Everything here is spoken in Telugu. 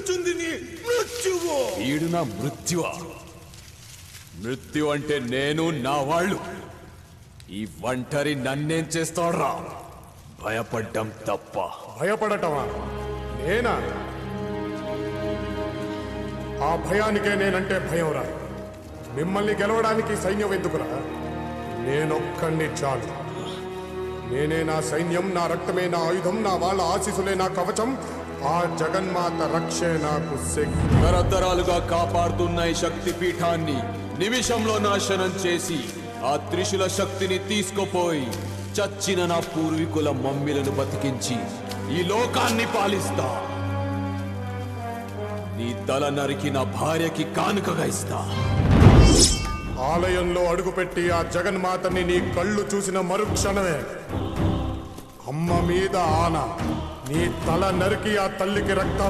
జరుగుతుంది నీ మృత్యువు. వీడు నా మృత్యువా? మృత్యు అంటే నేను, నా వాళ్ళు. ఈ ఒంటరి నన్నేం చేస్తాడ్రా? భయపడ్డం తప్ప. భయపడటమా? నేనా? ఆ భయానికే నేనంటే భయంరా. మిమ్మల్ని గెలవడానికి సైన్యం ఎందుకురా? నేనొక్కడిని చాలు. నేనే నా సైన్యం, నా రక్తమే నా ఆయుధం, నా వాళ్ళ ఆశీసులే నా కవచం. ఆ జగన్మాత రక్షే నాకు శక్తి. తరతరాలుగా కాపాడుతున్న ఈ శక్తి పీఠాన్ని నిమిషంలో నాశనం చేసి ఆ త్రిశూల శక్తిని తీసుకుపోయి చచ్చిన నా పూర్వీకుల మమ్మిలను బతికించి ఈ లోకాన్ని పాలిస్తా. నీ తల నరికి నా భార్యకి కానుకగా ఇస్తా. ఆలయంలో అడుగుపెట్టి ఆ జగన్మాతని నీ కళ్ళు చూసిన మరుక్షణమే అమ్మ మీద ఆన నీ తల నరికి ఆ తల్లికి రక్త